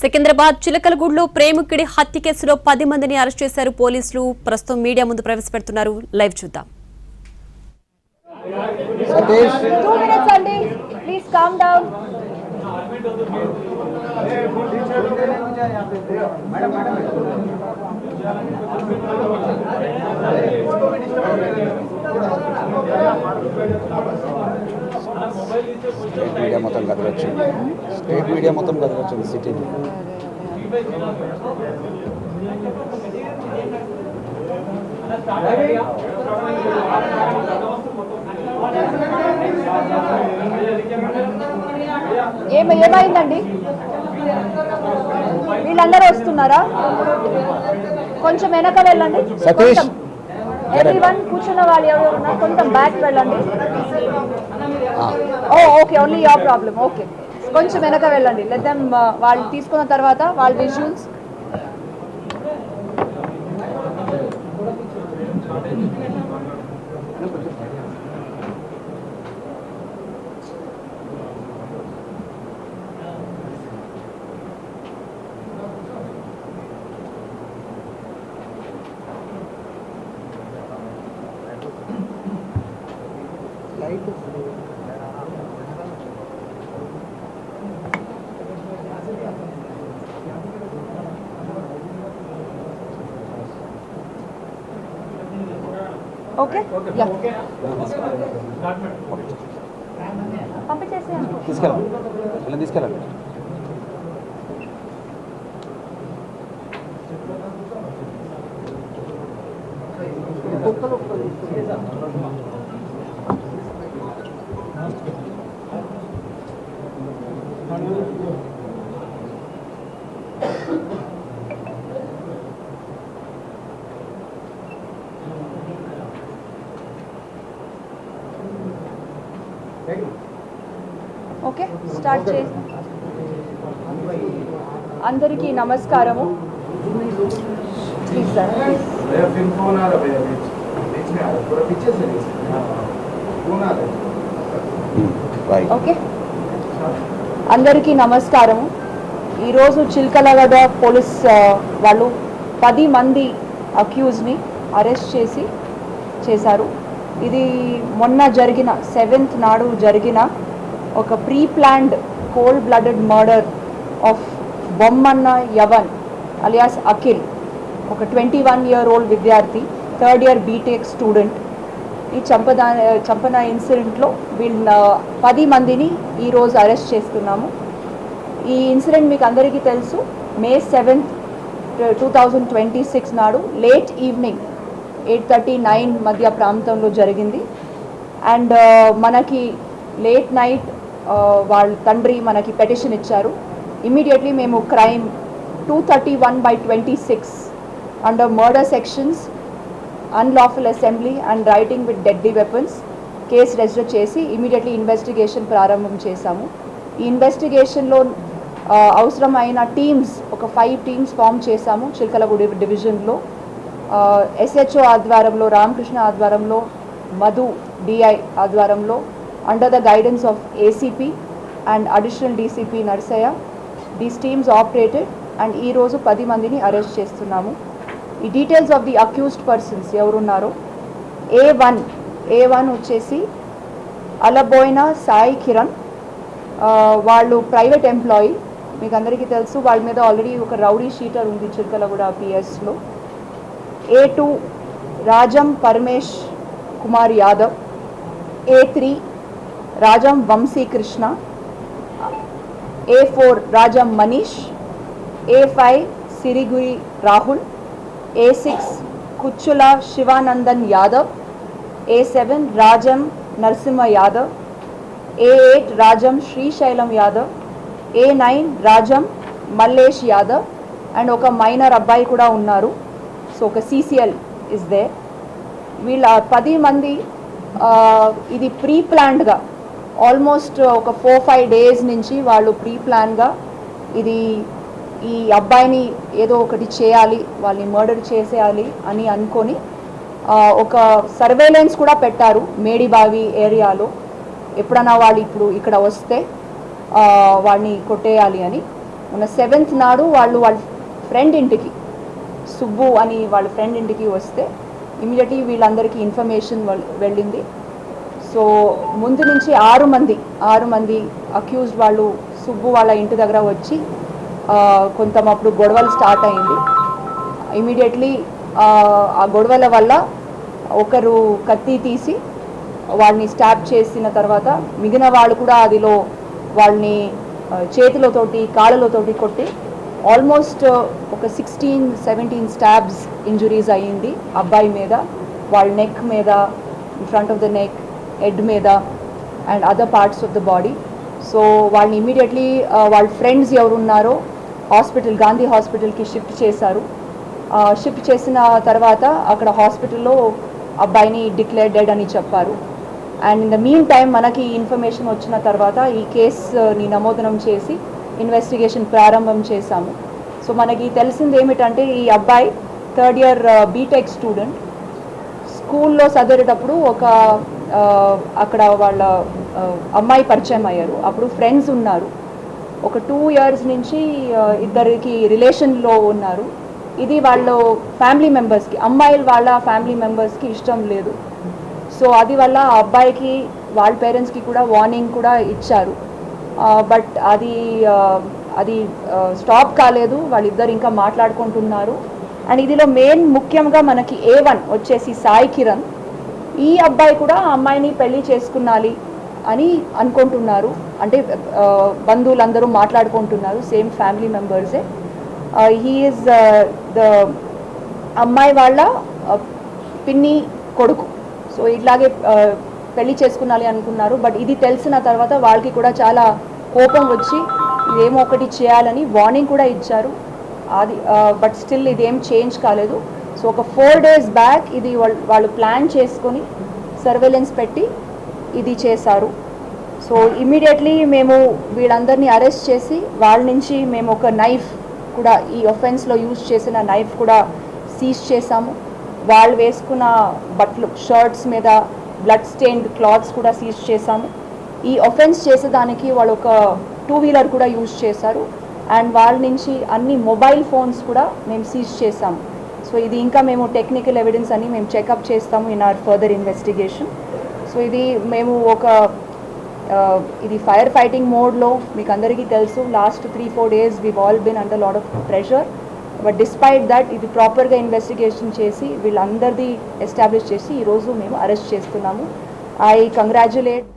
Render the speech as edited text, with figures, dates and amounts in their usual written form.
సికింద్రాబాద్ చిలకలగూడలో ప్రేమికుడి హత్య కేసులో 10 మందిని అరెస్ట్ చేశారు పోలీసులు. ప్రస్తుతం మీడియా ముందు ప్రవేశపెడుతున్నారు. లైవ్ చూద్దాం. సతీష్ 2 minutes అండి, please calm down. State media మొత్తం కదలొచ్చింది. స్టేట్ మీడియా మొత్తం కదలొచ్చింది సిటీని. ఏమైందండి? వీళ్ళందరూ వస్తున్నారా? కొంచెం వెనక వెళ్ళండి. సతీష్ ఎవ్రీవన్ కూర్చున్న వాళ్ళు ఎవరు ఉన్నారు కొంచెం బ్యాక్ వెళ్ళండి. Okay, only your problem. Okay, కొంచెం వెనక వెళ్ళండి. లెట్ దెమ్ వాళ్ళు తీసుకున్న తర్వాత వాళ్ళ విజువల్స్. ఓకే, పంపించేసేయండి. తీసుకెళ్ళండి. ఓకే, స్టార్ట్ చేసి అందరికీ నమస్కారము. Please sir. ఓకే, అందరికీ నమస్కారము. ఈరోజు చిలకలగూడ పోలీస్ వాళ్ళు 10 మంది అక్యూజ్ని అరెస్ట్ చేశారు. ఇది మొన్న జరిగిన 7th నాడు జరిగిన ఒక pre planned cold blooded murder of Bommanna Yavan alias Akhil, ఒక 21-year-old విద్యార్థి, 3rd year బీటెక్ స్టూడెంట్. ఈ చంపన ఇన్సిడెంట్లో వీళ్ళ 10 మందిని ఈరోజు అరెస్ట్ చేస్తున్నాము. ఈ ఇన్సిడెంట్ మీకు అందరికీ తెలుసు. May 7th, 2026 నాడు లేట్ ఈవినింగ్ 8:39 మధ్య ప్రాంతంలో జరిగింది. అండ్ మనకి లేట్ నైట్ వాళ్ళ తండ్రి మనకి పెటిషన్ ఇచ్చారు. ఇమీడియట్లీ మేము crime 231/26 under murder sections, unlawful assembly and writing with deadly weapons case register చేసి ఇమీడియట్లీ ఇన్వెస్టిగేషన్ ప్రారంభం చేశాము. ఈ ఇన్వెస్టిగేషన్లో అవసరమైన టీమ్స్, ఒక 5 టీమ్స్ ఫామ్ చేశాము చిలకలగూడ డివిజన్లో. SHO ఆధ్వర్యంలో, రామకృష్ణ ఆధ్వర్యంలో, మధు DI ఆధ్వర్యంలో, under the guidance of ACP and additional DCP Narsaiah. These teams operated and ఈరోజు 10 మందిని అరెస్ట్ చేస్తున్నాము. ఈ details of the accused persons ఎవరున్నారో, A1 వచ్చేసి అలబోయిన సాయి కిరణ్, వాళ్ళు ప్రైవేట్ ఎంప్లాయీ. మీకు అందరికీ తెలుసు, వాళ్ళ మీద ఆల్రెడీ ఒక రౌడీ షీటర్ ఉంది చిలకలగూడ PSలో. A2 Rajam Paramesh Kumar Yadav, A3 Rajam Vamshikrishna, A4 Rajam Manish, A5 Siriguri Rahul, A6 Kuchula Shivanandan Yadav, A7 Rajam Narasimha Yadav, A8 Rajam Srisailam Yadav, A9 Rajam Mallesh Yadav and ఒక మైనర్ అబ్బాయి కూడా ఉన్నారు. సో ఒక CCL ఇస్ దే. వీళ్ళ 10 మంది ఇది ప్రీ ప్లాన్డ్గా ఆల్మోస్ట్ ఒక 4-5 days నుంచి వాళ్ళు ప్రీ ప్లాన్గా ఈ అబ్బాయిని ఏదో ఒకటి చేయాలి, వాళ్ళని మర్డర్ చేసేయాలి అని అనుకొని ఒక సర్వేలెన్స్ కూడా పెట్టారు మేడిబావి ఏరియాలో. ఎప్పుడన్నా వాళ్ళు ఇప్పుడు ఇక్కడ వస్తే వాడిని కొట్టేయాలి అని. మొన్న 7th నాడు వాళ్ళ ఫ్రెండ్ ఇంటికి సుబ్బు అని వాళ్ళ ఫ్రెండ్ ఇంటికి వస్తే ఇమీడియట్లీ వీళ్ళందరికీ ఇన్ఫర్మేషన్ వెళ్ళింది. సో ముందు నుంచి 6 మంది అక్యూజ్డ్ వాళ్ళు సుబ్బు వాళ్ళ ఇంటి దగ్గర వచ్చి కొంతమప్పుడు గొడవలు స్టార్ట్ అయింది. ఇమీడియట్లీ ఆ గొడవల వల్ల ఒకరు కత్తి తీసి వాళ్ళని స్టాప్ చేసిన తర్వాత మిగిలిన వాళ్ళు కూడా అదిలో వాళ్ళని చేతులతోటి కాళ్ళతోటి కొట్టి ఆల్మోస్ట్ ఒక 16-17 స్టాబ్స్ ఇంజురీస్ అయ్యింది అబ్బాయి మీద, వాళ్ళ నెక్ మీద, in front of the neck, head మీద and other parts of the body. So వాళ్ళని ఇమీడియట్లీ వాళ్ళ ఫ్రెండ్స్ ఎవరున్నారో గాంధీ హాస్పిటల్కి షిఫ్ట్ చేశారు. షిఫ్ట్ చేసిన తర్వాత అక్కడ హాస్పిటల్లో అబ్బాయిని డిక్లేర్ డెడ్ అని చెప్పారు. And in the mean time మనకి ఇన్ఫర్మేషన్ వచ్చిన తర్వాత ఈ కేసుని నమోదనం చేసి ఇన్వెస్టిగేషన్ ప్రారంభం చేశాము. సో మనకి తెలిసింది ఏమిటంటే ఈ అబ్బాయి 3rd ఇయర్ బీటెక్ స్టూడెంట్. స్కూల్లో చదివేటప్పుడు అక్కడ వాళ్ళ అమ్మాయి పరిచయం అయ్యారు. అప్పుడు ఫ్రెండ్స్ ఉన్నారు. ఒక 2 years నుంచి ఇద్దరికి రిలేషన్లో ఉన్నారు. ఇది వాళ్ళ ఫ్యామిలీ మెంబర్స్కి, అమ్మాయిలు వాళ్ళ ఫ్యామిలీ మెంబర్స్కి ఇష్టం లేదు. సో అది వల్ల ఆ అబ్బాయికి వాళ్ళ పేరెంట్స్కి కూడా వార్నింగ్ కూడా ఇచ్చారు. బట్ అది స్టాప్ కాలేదు, వాళ్ళిద్దరు ఇంకా మాట్లాడుకుంటున్నారు. అండ్ ఇదిలో మెయిన్ ముఖ్యంగా మనకి A1 వచ్చేసి సాయి కిరణ్. ఈ అబ్బాయి కూడా ఆ అమ్మాయిని పెళ్లి చేసుకున్నాలి అని అనుకుంటున్నారు. అంటే బంధువులందరూ మాట్లాడుకుంటున్నారు, సేమ్ ఫ్యామిలీ మెంబర్సే. హీ ఈజ్ ద అమ్మాయి వాళ్ళ పిన్ని కొడుకు. సో ఇట్లాగే పెళ్లి చేసుకున్నాలి అనుకున్నారు. బట్ ఇది తెలిసిన తర్వాత వాళ్ళకి కూడా చాలా కోపం వచ్చి ఇదేమో ఒకటి చేయాలని వార్నింగ్ కూడా ఇచ్చారు. అది బట్ స్టిల్ ఇదేం చేంజ్ కాలేదు. సో ఒక 4 days బ్యాక్ ఇది వాళ్ళు ప్లాన్ చేసుకొని సర్వేలెన్స్ పెట్టి ఇది చేశారు. సో ఇమీడియట్లీ మేము వీళ్ళందరినీ అరెస్ట్ చేసి వాళ్ళ నుంచి మేము ఒక నైఫ్ కూడా, ఈ ఒఫెన్స్లో యూజ్ చేసిన నైఫ్ కూడా సీజ్ చేశాము. వాళ్ళు వేసుకున్న బట్టలు, షర్ట్స్ మీద బ్లడ్ స్టెయిన్డ్ క్లాత్స్ కూడా సీజ్ చేశాము. ఈ ఒఫెన్స్ చేసేదానికి వాళ్ళు ఒక 2-wheeler కూడా యూజ్ చేశారు. అండ్ వాళ్ళ నుంచి అన్ని మొబైల్ ఫోన్స్ కూడా మేము సీజ్ చేశాము. సో ఇది ఇంకా మేము టెక్నికల్ ఎవిడెన్స్ అని మేము చెకప్ చేస్తాము in our further investigation. So ఇది మేము ఇది ఫైర్ ఫైటింగ్ మోడ్లో మీకు అందరికీ తెలుసు. Last 3-4 days we've all been under a lot of pressure. But despite that ఇది ప్రాపర్గా ఇన్వెస్టిగేషన్ చేసి వీళ్ళందరిది ఎస్టాబ్లిష్ చేసి ఈరోజు మేము అరెస్ట్ చేస్తున్నాము. I congratulate